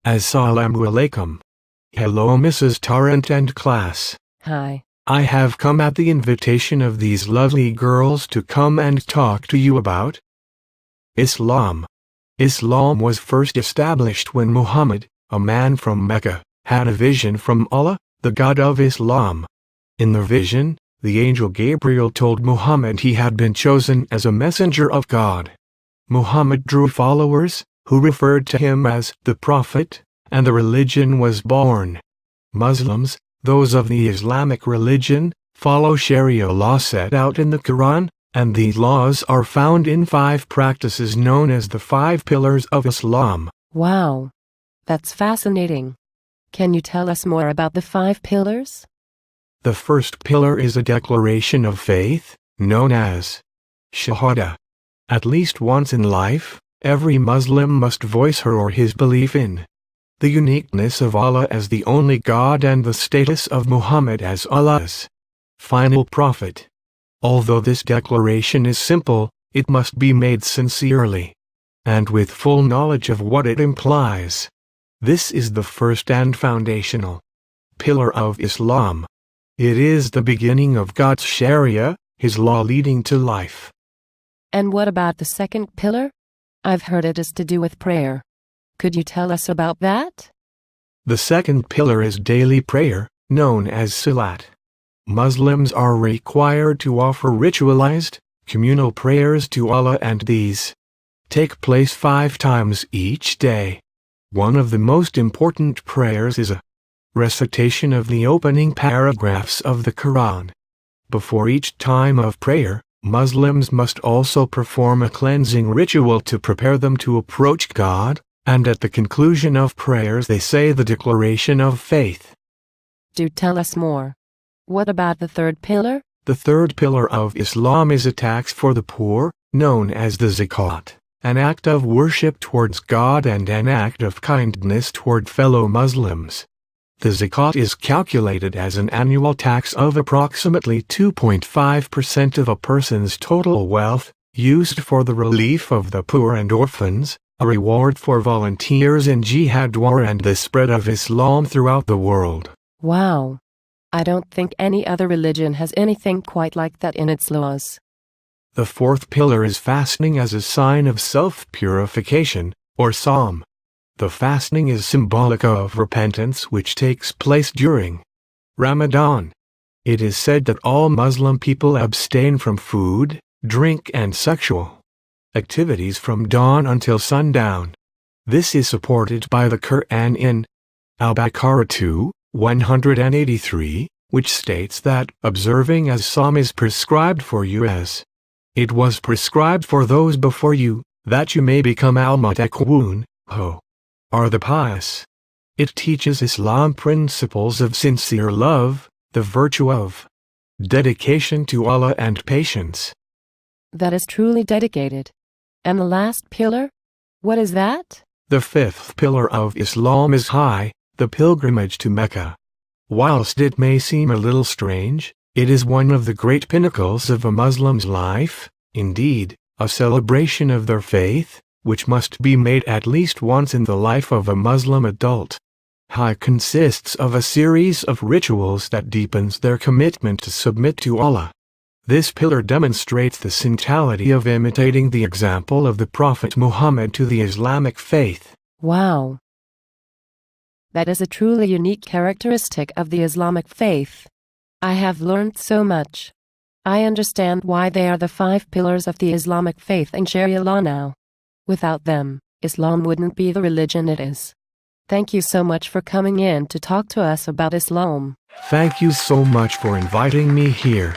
Assalamu alaikum. Hello Mrs. Tarrant and class. Hi. I have come at the invitation of these lovely girls to come and talk to you about Islam. Islam was first established when Muhammad, a man from Mecca, had a vision from Allah, the God of Islam. In the vision, the angel Gabriel told Muhammad he had been chosen as a messenger of God. Muhammad drew followers, who referred to him as the Prophet, and the religion was born. Muslims, those of the Islamic religion, follow Sharia law set out in the Quran, and these laws are found in 5 practices known as the 5 pillars of Islam. Wow. That's fascinating. Can you tell us more about the 5 pillars? The first pillar is a declaration of faith, known as Shahada. At least once in life, every Muslim must voice her or his belief in the uniqueness of Allah as the only God and the status of Muhammad as Allah's final prophet. Although this declaration is simple, it must be made sincerely and with full knowledge of what it implies. This is the first and foundational pillar of Islam. It is the beginning of God's Sharia, His law leading to life. And what about the second pillar? I've heard it is to do with prayer. Could you tell us about that? The second pillar is daily prayer, known as Salat. Muslims are required to offer ritualized, communal prayers to Allah, and these take place 5 times each day. One of the most important prayers is a recitation of the opening paragraphs of the Quran. Before each time of prayer, Muslims must also perform a cleansing ritual to prepare them to approach God, and at the conclusion of prayers they say the declaration of faith. Do tell us more. What about the third pillar? The third pillar of Islam is a tax for the poor, known as the zakat, an act of worship towards God and an act of kindness toward fellow Muslims. The zakat is calculated as an annual tax of approximately 2.5% of a person's total wealth, used for the relief of the poor and orphans, a reward for volunteers in jihad war and the spread of Islam throughout the world. Wow. I don't think any other religion has anything quite like that in its laws. The fourth pillar is fasting as a sign of self-purification, or Sawm. The fasting is symbolic of repentance which takes place during Ramadan. It is said that all Muslim people abstain from food, drink and sexual activities from dawn until sundown. This is supported by the Quran in Al-Baqarah 2:183, which states that observing as Sawm is prescribed for you as it was prescribed for those before you, that you may become al-muttaqun, who are the pious. It teaches Islam principles of sincere love, the virtue of dedication to Allah and patience. That is truly dedicated. And the last pillar? What is that? The fifth pillar of Islam is Hajj, the pilgrimage to Mecca. Whilst it may seem a little strange, it is one of the great pinnacles of a Muslim's life, indeed, a celebration of their faith, which must be made at least once in the life of a Muslim adult. Hajj consists of a series of rituals that deepens their commitment to submit to Allah. This pillar demonstrates the centrality of imitating the example of the Prophet Muhammad to the Islamic faith. Wow. That is a truly unique characteristic of the Islamic faith. I have learned so much. I understand why they are the 5 pillars of the Islamic faith and Sharia law now. Without them, Islam wouldn't be the religion it is. Thank you so much for coming in to talk to us about Islam. Thank you so much for inviting me here.